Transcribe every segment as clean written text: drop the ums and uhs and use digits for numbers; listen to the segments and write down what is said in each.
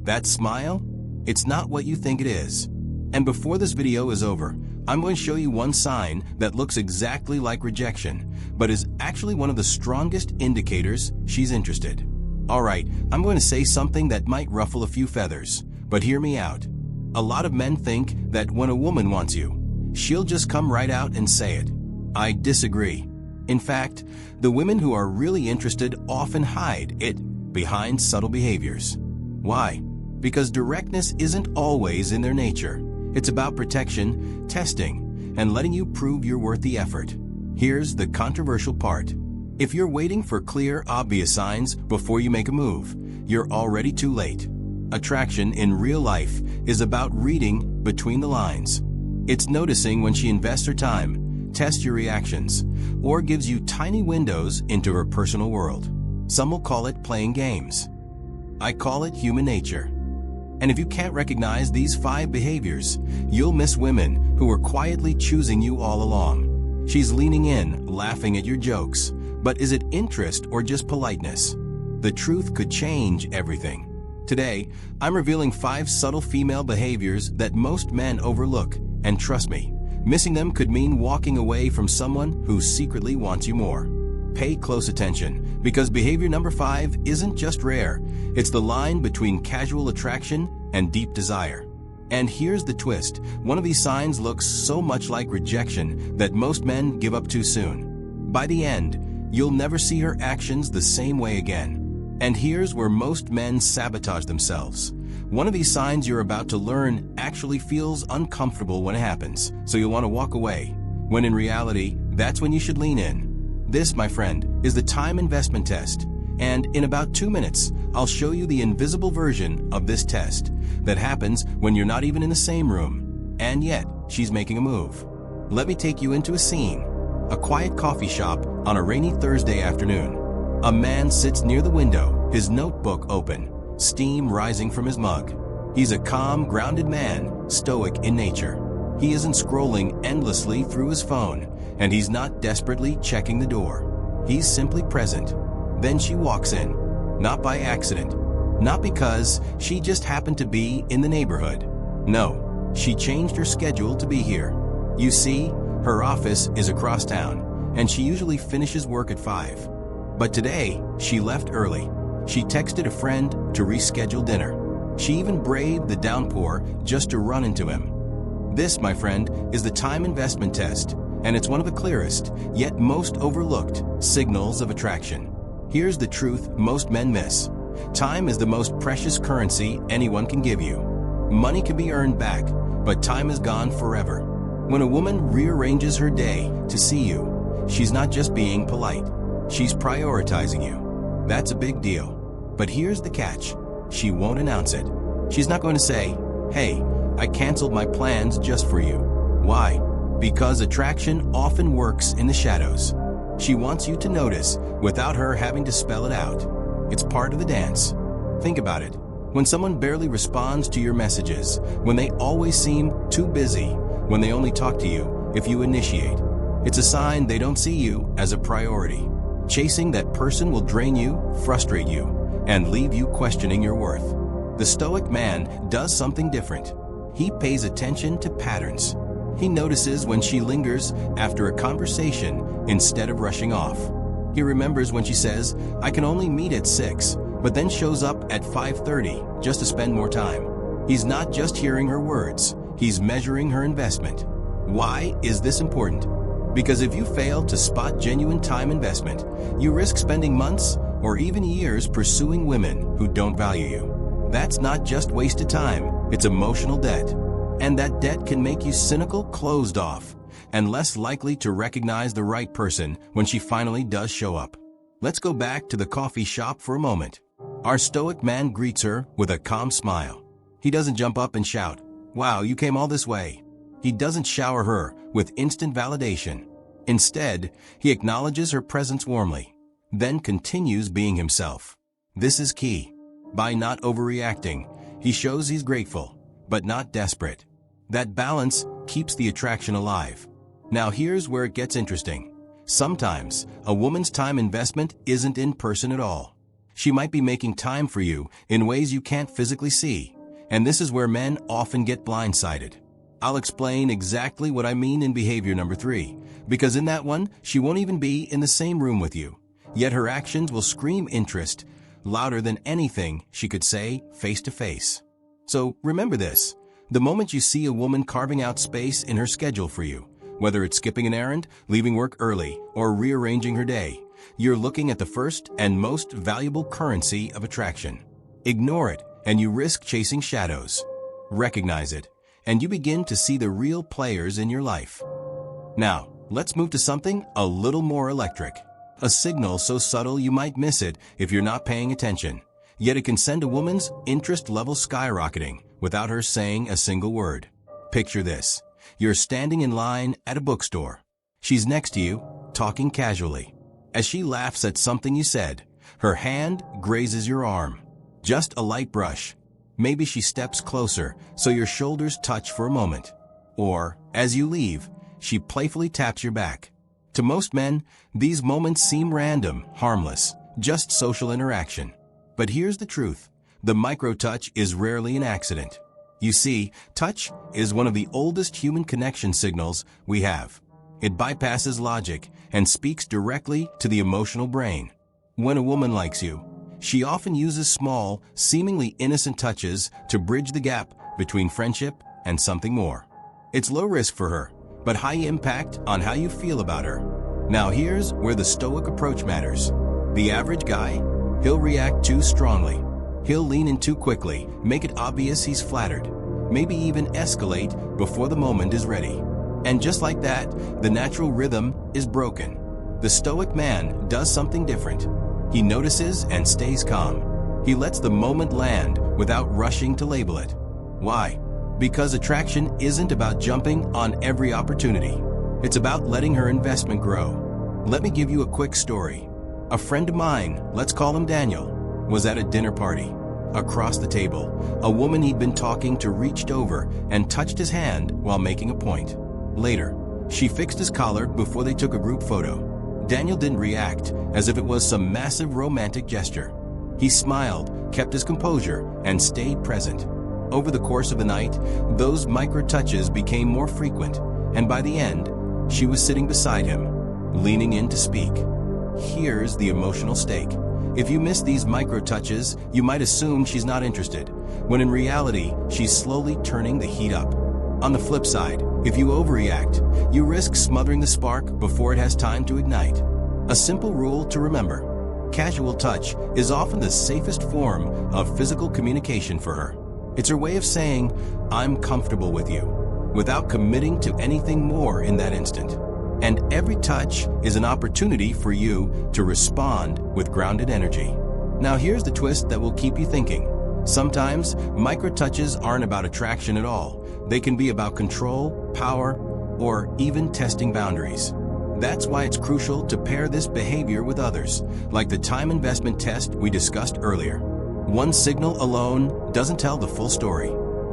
That smile? It's not what you think it is. And before this video is over, I'm going to show you one sign that looks exactly like rejection, but is actually one of the strongest indicators she's interested. Alright, I'm going to say something that might ruffle a few feathers, but hear me out. A lot of men think that when a woman wants you, she'll just come right out and say it. I disagree. In fact, the women who are really interested often hide it behind subtle behaviors. Why? Because directness isn't always in their nature. It's about protection, testing, and letting you prove you're worth the effort. Here's the controversial part. If you're waiting for clear, obvious signs before you make a move, you're already too late. Attraction in real life is about reading between the lines. It's noticing when she invests her time, tests your reactions, or gives you tiny windows into her personal world. Some will call it playing games. I call it human nature. And if you can't recognize these 5 behaviors, you'll miss women who are quietly choosing you all along. She's leaning in, laughing at your jokes, but is it interest or just politeness? The truth could change everything. Today, I'm revealing 5 subtle female behaviors that most men overlook, and trust me, missing them could mean walking away from someone who secretly wants you more. Pay close attention, because behavior number 5 isn't just rare, it's the line between casual attraction and deep desire. And here's the twist, one of these signs looks so much like rejection that most men give up too soon. By the end, you'll never see her actions the same way again. And here's where most men sabotage themselves. One of these signs you're about to learn actually feels uncomfortable when it happens, so you'll want to walk away, when in reality, that's when you should lean in. This, my friend, is the time investment test, and in about 2 minutes, I'll show you the invisible version of this test that happens when you're not even in the same room, and yet she's making a move. Let me take you into a scene, a quiet coffee shop on a rainy Thursday afternoon. A man sits near the window, his notebook open, steam rising from his mug. He's a calm, grounded man, stoic in nature. He isn't scrolling endlessly through his phone, and he's not desperately checking the door. He's simply present. Then she walks in, not by accident, not because she just happened to be in the neighborhood. No, she changed her schedule to be here. You see, her office is across town, and she usually finishes work at 5. But today, she left early. She texted a friend to reschedule dinner. She even braved the downpour just to run into him. This, my friend, is the time investment test, and it's one of the clearest, yet most overlooked, signals of attraction. Here's the truth most men miss. Time is the most precious currency anyone can give you. Money can be earned back, but time is gone forever. When a woman rearranges her day to see you, she's not just being polite. She's prioritizing you. That's a big deal. But here's the catch. She won't announce it. She's not going to say, "Hey, I canceled my plans just for you." Why? Because attraction often works in the shadows. She wants you to notice without her having to spell it out. It's part of the dance. Think about it. When someone barely responds to your messages, when they always seem too busy, when they only talk to you if you initiate, it's a sign they don't see you as a priority. Chasing that person will drain you, frustrate you, and leave you questioning your worth. The Stoic man does something different. He pays attention to patterns. He notices when she lingers after a conversation instead of rushing off. He remembers when she says, "I can only meet at 6, but then shows up at 5:30 just to spend more time. He's not just hearing her words, he's measuring her investment. Why is this important? Because if you fail to spot genuine time investment, you risk spending months or even years pursuing women who don't value you. That's not just wasted time, it's emotional debt. And that debt can make you cynical, closed off, and less likely to recognize the right person when she finally does show up. Let's go back to the coffee shop for a moment. Our Stoic man greets her with a calm smile. He doesn't jump up and shout, "Wow, you came all this way." He doesn't shower her with instant validation. Instead, he acknowledges her presence warmly, then continues being himself. This is key. By not overreacting, he shows he's grateful, but not desperate. That balance keeps the attraction alive. Now here's where it gets interesting. Sometimes, a woman's time investment isn't in person at all. She might be making time for you in ways you can't physically see. And this is where men often get blindsided. I'll explain exactly what I mean in behavior number 3, because in that one, she won't even be in the same room with you. Yet her actions will scream interest louder than anything she could say face to face. So remember this. The moment you see a woman carving out space in her schedule for you, whether it's skipping an errand, leaving work early, or rearranging her day, you're looking at the first and most valuable currency of attraction. Ignore it, and you risk chasing shadows. Recognize it, and you begin to see the real players in your life. Now, let's move to something a little more electric. A signal so subtle you might miss it if you're not paying attention. Yet it can send a woman's interest level skyrocketing without her saying a single word. Picture this. You're standing in line at a bookstore. She's next to you, talking casually. As she laughs at something you said, her hand grazes your arm. Just a light brush. Maybe she steps closer so your shoulders touch for a moment. Or, as you leave, she playfully taps your back. To most men, these moments seem random, harmless, just social interaction. But here's the truth. The micro-touch is rarely an accident. You see, touch is one of the oldest human connection signals we have. It bypasses logic and speaks directly to the emotional brain. When a woman likes you, she often uses small, seemingly innocent touches to bridge the gap between friendship and something more. It's low risk for her, but high impact on how you feel about her. Now here's where the Stoic approach matters. The average guy, he'll react too strongly. He'll lean in too quickly, make it obvious he's flattered, maybe even escalate before the moment is ready. And just like that, the natural rhythm is broken. The Stoic man does something different. He notices and stays calm. He lets the moment land without rushing to label it. Why? Because attraction isn't about jumping on every opportunity. It's about letting her investment grow. Let me give you a quick story. A friend of mine, let's call him Daniel, was at a dinner party. Across the table, a woman he'd been talking to reached over and touched his hand while making a point. Later, she fixed his collar before they took a group photo. Daniel didn't react as if it was some massive romantic gesture. He smiled, kept his composure, and stayed present. Over the course of the night, those micro-touches became more frequent, and by the end, she was sitting beside him, leaning in to speak. Here's the emotional stake. If you miss these micro-touches, you might assume she's not interested, when in reality, she's slowly turning the heat up. On the flip side, if you overreact, you risk smothering the spark before it has time to ignite. A simple rule to remember: casual touch is often the safest form of physical communication for her. It's her way of saying, "I'm comfortable with you," without committing to anything more in that instant. And every touch is an opportunity for you to respond with grounded energy. Now here's the twist that will keep you thinking. Sometimes, micro-touches aren't about attraction at all. They can be about control, power, or even testing boundaries. That's why it's crucial to pair this behavior with others, like the time investment test we discussed earlier. One signal alone doesn't tell the full story,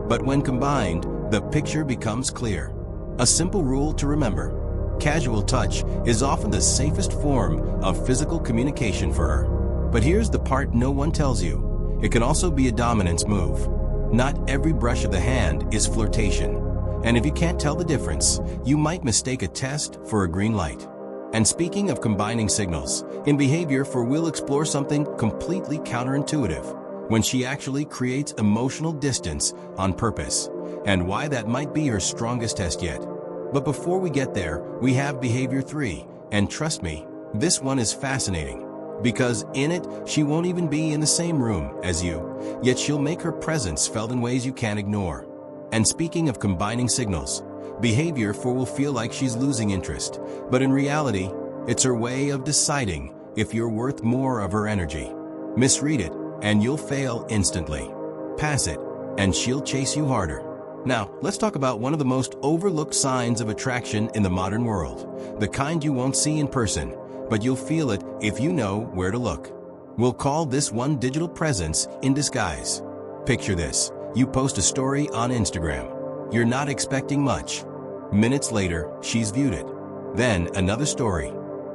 but when combined, the picture becomes clear. A simple rule to remember: casual touch is often the safest form of physical communication for her. But here's the part no one tells you. It can also be a dominance move. Not every brush of the hand is flirtation. And if you can't tell the difference, you might mistake a test for a green light. And speaking of combining signals, in behavior we'll explore something completely counterintuitive, when she actually creates emotional distance on purpose, and why that might be her strongest test yet. But before we get there, we have behavior 3, and trust me, this one is fascinating. Because in it, she won't even be in the same room as you, yet she'll make her presence felt in ways you can't ignore. And speaking of combining signals, behavior 4 will feel like she's losing interest, but in reality, it's her way of deciding if you're worth more of her energy. Misread it, and you'll fail instantly. Pass it, and she'll chase you harder. Now, let's talk about one of the most overlooked signs of attraction in the modern world, the kind you won't see in person, but you'll feel it if you know where to look. We'll call this one digital presence in disguise. Picture this. You post a story on Instagram. You're not expecting much. Minutes later, she's viewed it. Then another story.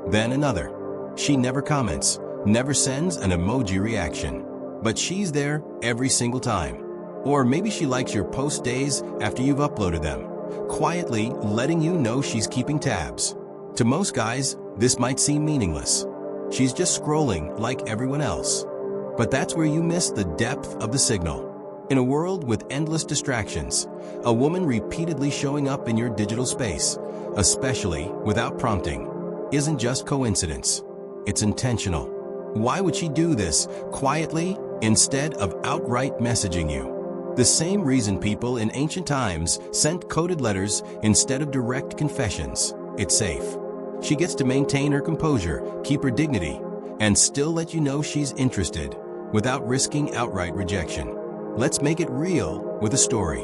Then another. She never comments, never sends an emoji reaction, but she's there every single time. Or maybe she likes your post days after you've uploaded them, quietly letting you know she's keeping tabs. To most guys, this might seem meaningless. She's just scrolling like everyone else. But that's where you miss the depth of the signal. In a world with endless distractions, a woman repeatedly showing up in your digital space, especially without prompting, isn't just coincidence. It's intentional. Why would she do this quietly instead of outright messaging you? The same reason people in ancient times sent coded letters instead of direct confessions. It's safe. She gets to maintain her composure, keep her dignity, and still let you know she's interested without risking outright rejection. Let's make it real with a story.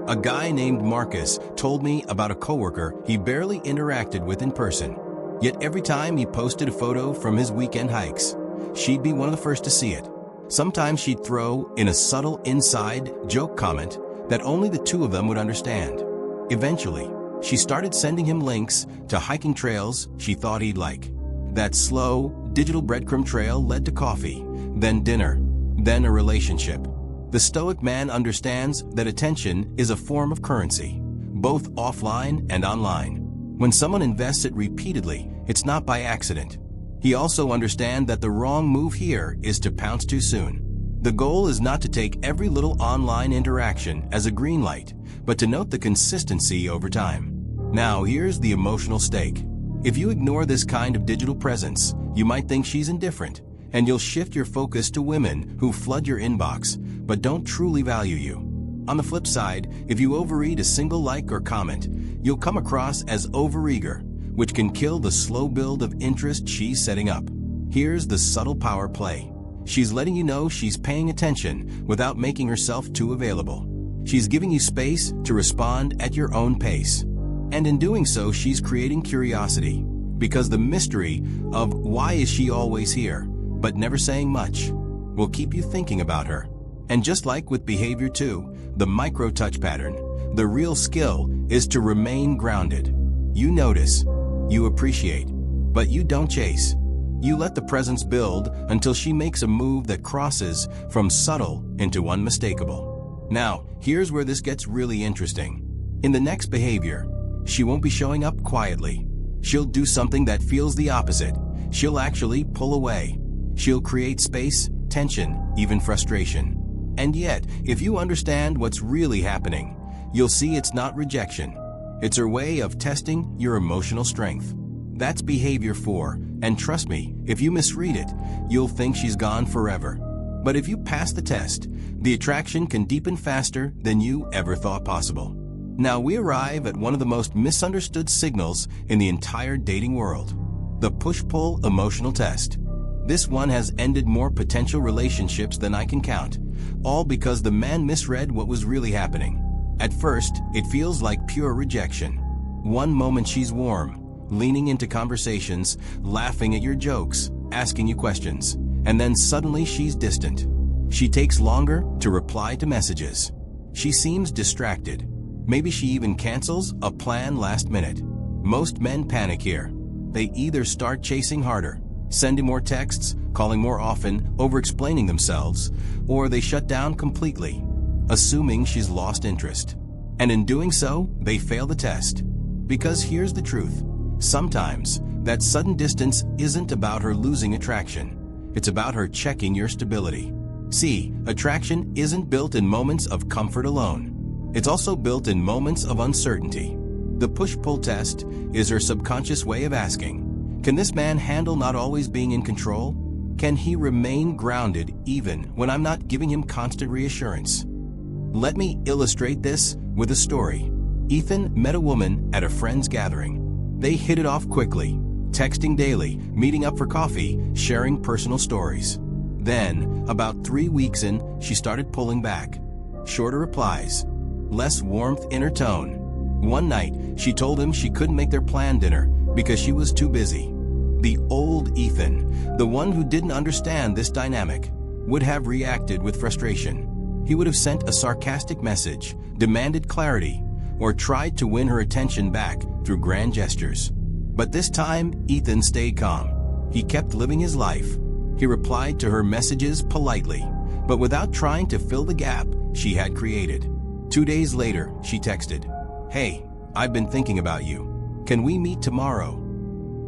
A guy named Marcus told me about a coworker he barely interacted with in person. Yet every time he posted a photo from his weekend hikes, she'd be one of the first to see it. Sometimes she'd throw in a subtle inside joke comment that only the two of them would understand. Eventually, she started sending him links to hiking trails she thought he'd like. That slow, digital breadcrumb trail led to coffee, then dinner, then a relationship. The Stoic man understands that attention is a form of currency, both offline and online. When someone invests it repeatedly, it's not by accident. He also understands that the wrong move here is to pounce too soon. The goal is not to take every little online interaction as a green light, but to note the consistency over time. Now, here's the emotional stake. If you ignore this kind of digital presence, you might think she's indifferent, and you'll shift your focus to women who flood your inbox, but don't truly value you. On the flip side, if you overread a single like or comment, you'll come across as overeager, which can kill the slow build of interest she's setting up. Here's the subtle power play. She's letting you know she's paying attention without making herself too available. She's giving you space to respond at your own pace. And in doing so, she's creating curiosity, because the mystery of why is she always here, but never saying much, will keep you thinking about her. And just like with behavior too, the micro-touch pattern, the real skill is to remain grounded. You notice, you appreciate, but you don't chase. You let the presence build until she makes a move that crosses from subtle into unmistakable. Now, here's where this gets really interesting. In the next behavior, she won't be showing up quietly. She'll do something that feels the opposite. She'll actually pull away. She'll create space, tension, even frustration. And yet, if you understand what's really happening, you'll see it's not rejection. It's her way of testing your emotional strength. That's behavior 4, and trust me, if you misread it, you'll think she's gone forever. But if you pass the test, the attraction can deepen faster than you ever thought possible. Now we arrive at one of the most misunderstood signals in the entire dating world, the push-pull emotional test. This one has ended more potential relationships than I can count, all because the man misread what was really happening. At first, it feels like pure rejection. One moment she's warm, leaning into conversations, laughing at your jokes, asking you questions, and then suddenly she's distant. She takes longer to reply to messages. She seems distracted. Maybe she even cancels a plan last minute. Most men panic here. They either start chasing harder, sending more texts, calling more often, over-explaining themselves, or they shut down completely, assuming she's lost interest. And in doing so, they fail the test. Because here's the truth. Sometimes, that sudden distance isn't about her losing attraction. It's about her checking your stability. See, attraction isn't built in moments of comfort alone. It's also built in moments of uncertainty. The push-pull test is her subconscious way of asking, can this man handle not always being in control? Can he remain grounded even when I'm not giving him constant reassurance? Let me illustrate this with a story. Ethan met a woman at a friend's gathering. They hit it off quickly, texting daily, meeting up for coffee, sharing personal stories. Then, about 3 weeks in, she started pulling back. Shorter replies, less warmth in her tone. One night, she told him she couldn't make their planned dinner because she was too busy. The old Ethan, the one who didn't understand this dynamic, would have reacted with frustration. He would have sent a sarcastic message, demanded clarity, or tried to win her attention back through grand gestures. But this time, Ethan stayed calm. He kept living his life. He replied to her messages politely, but without trying to fill the gap she had created. 2 days later, she texted, "Hey, I've been thinking about you. Can we meet tomorrow?"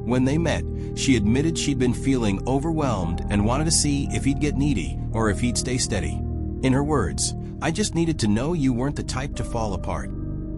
When they met, she admitted she'd been feeling overwhelmed and wanted to see if he'd get needy or if he'd stay steady. In her words, "I just needed to know you weren't the type to fall apart."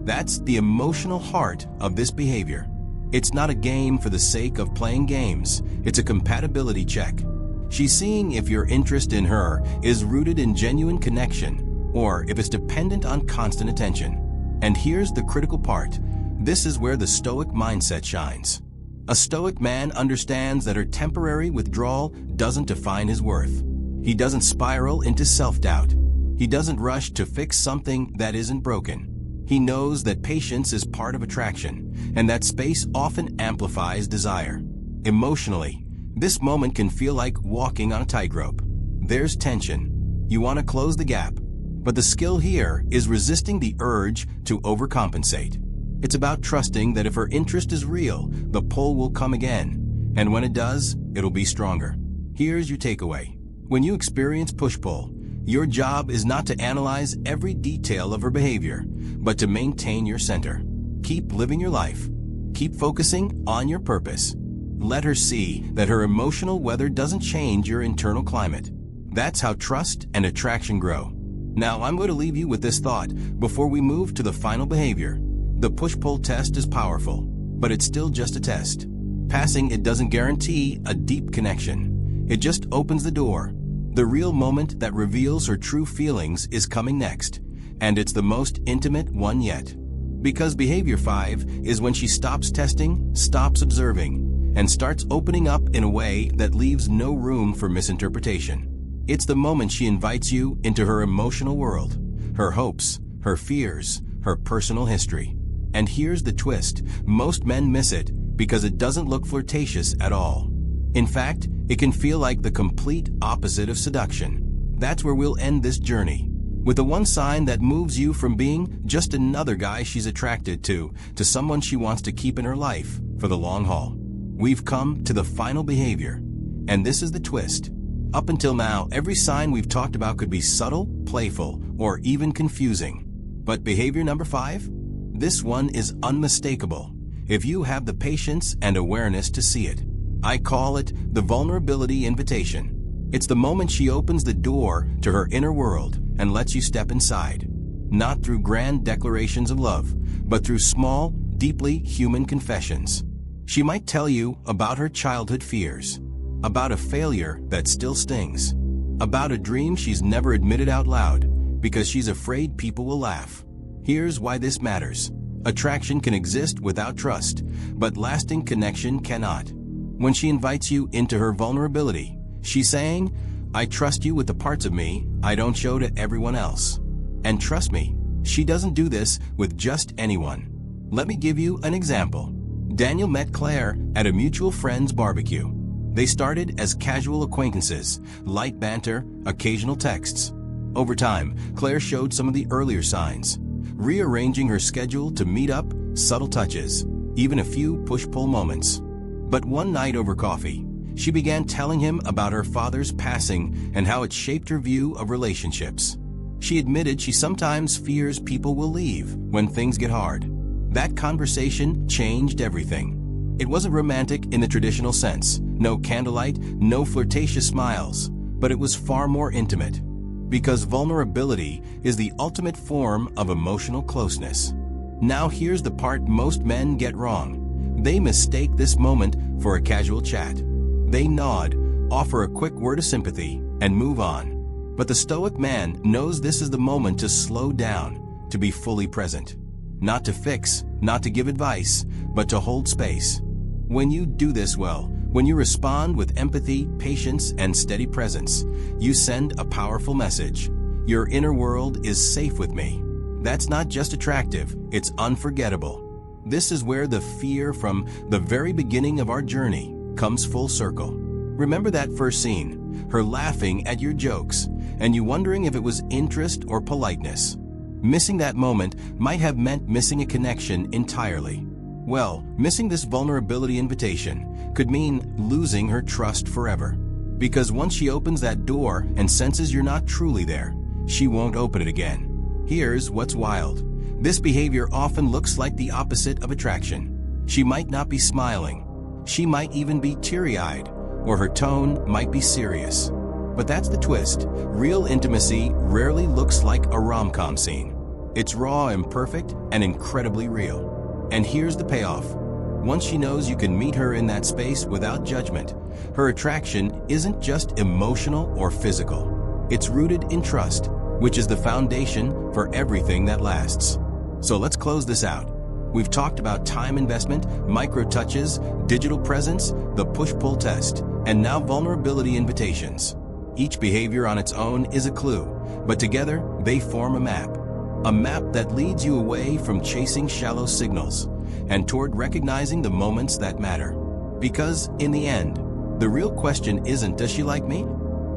That's the emotional heart of this behavior. It's not a game for the sake of playing games. It's a compatibility check. She's seeing if your interest in her is rooted in genuine connection or if it's dependent on constant attention. And here's the critical part. This is where the Stoic mindset shines. A Stoic man understands that her temporary withdrawal doesn't define his worth. He doesn't spiral into self-doubt. He doesn't rush to fix something that isn't broken. He knows that patience is part of attraction, and that space often amplifies desire. Emotionally, this moment can feel like walking on a tightrope. There's tension. You want to close the gap, but the skill here is resisting the urge to overcompensate. It's about trusting that if her interest is real, the pull will come again, and when it does, it'll be stronger. Here's your takeaway. When you experience push-pull, your job is not to analyze every detail of her behavior, but to maintain your center. Keep living your life. Keep focusing on your purpose. Let her see that her emotional weather doesn't change your internal climate. That's how trust and attraction grow. Now, I'm going to leave you with this thought before we move to the final behavior. The push-pull test is powerful, but it's still just a test. Passing it doesn't guarantee a deep connection. It just opens the door. The real moment that reveals her true feelings is coming next, and it's the most intimate one yet. Because behavior 5 is when she stops testing, stops observing, and starts opening up in a way that leaves no room for misinterpretation. It's the moment she invites you into her emotional world, her hopes, her fears, her personal history. And here's the twist. Most men miss it because it doesn't look flirtatious at all. In fact, it can feel like the complete opposite of seduction. That's where we'll end this journey, with the one sign that moves you from being just another guy she's attracted to someone she wants to keep in her life for the long haul. We've come to the final behavior, and this is the twist. Up until now, every sign we've talked about could be subtle, playful, or even confusing. But behavior number 5? This one is unmistakable, if you have the patience and awareness to see it. I call it the vulnerability invitation. It's the moment she opens the door to her inner world and lets you step inside. Not through grand declarations of love, but through small, deeply human confessions. She might tell you about her childhood fears, about a failure that still stings, about a dream she's never admitted out loud because she's afraid people will laugh. Here's why this matters. Attraction can exist without trust, but lasting connection cannot. When she invites you into her vulnerability, she's saying, "I trust you with the parts of me I don't show to everyone else." And trust me, she doesn't do this with just anyone. Let me give you an example. Daniel met Claire at a mutual friend's barbecue. They started as casual acquaintances, light banter, occasional texts. Over time, Claire showed some of the earlier signs, rearranging her schedule to meet up, subtle touches, even a few push-pull moments. But one night over coffee, she began telling him about her father's passing and how it shaped her view of relationships. She admitted she sometimes fears people will leave when things get hard. That conversation changed everything. It wasn't romantic in the traditional sense, no candlelight, no flirtatious smiles, but it was far more intimate. Because vulnerability is the ultimate form of emotional closeness. Now here's the part most men get wrong. They mistake this moment for a casual chat. They nod, offer a quick word of sympathy, and move on. But the Stoic man knows this is the moment to slow down, to be fully present. Not to fix, not to give advice, but to hold space. When you do this well, when you respond with empathy, patience, and steady presence, you send a powerful message. Your inner world is safe with me. That's not just attractive, it's unforgettable. This is where the fear from the very beginning of our journey comes full circle. Remember that first scene, her laughing at your jokes, and you wondering if it was interest or politeness. Missing that moment might have meant missing a connection entirely. Well, missing this vulnerability invitation could mean losing her trust forever. Because once she opens that door and senses you're not truly there, she won't open it again. Here's what's wild. This behavior often looks like the opposite of attraction. She might not be smiling. She might even be teary-eyed, or her tone might be serious. But that's the twist. Real intimacy rarely looks like a rom-com scene. It's raw, imperfect, and incredibly real. And here's the payoff. Once she knows you can meet her in that space without judgment, her attraction isn't just emotional or physical. It's rooted in trust, which is the foundation for everything that lasts. So let's close this out. We've talked about time investment, micro-touches, digital presence, the push-pull test, and now vulnerability invitations. Each behavior on its own is a clue, but together they form a map. A map that leads you away from chasing shallow signals and toward recognizing the moments that matter. Because in the end, the real question isn't, does she like me?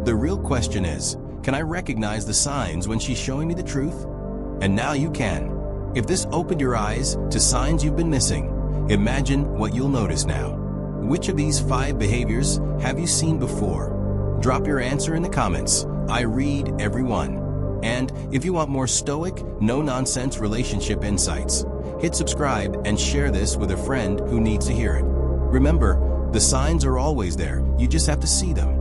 The real question is, can I recognize the signs when she's showing me the truth? And now you can. If this opened your eyes to signs you've been missing, imagine what you'll notice now. Which of these 5 behaviors have you seen before? Drop your answer in the comments. I read every one. And if you want more stoic, no-nonsense relationship insights, hit subscribe and share this with a friend who needs to hear it. Remember, the signs are always there. You just have to see them.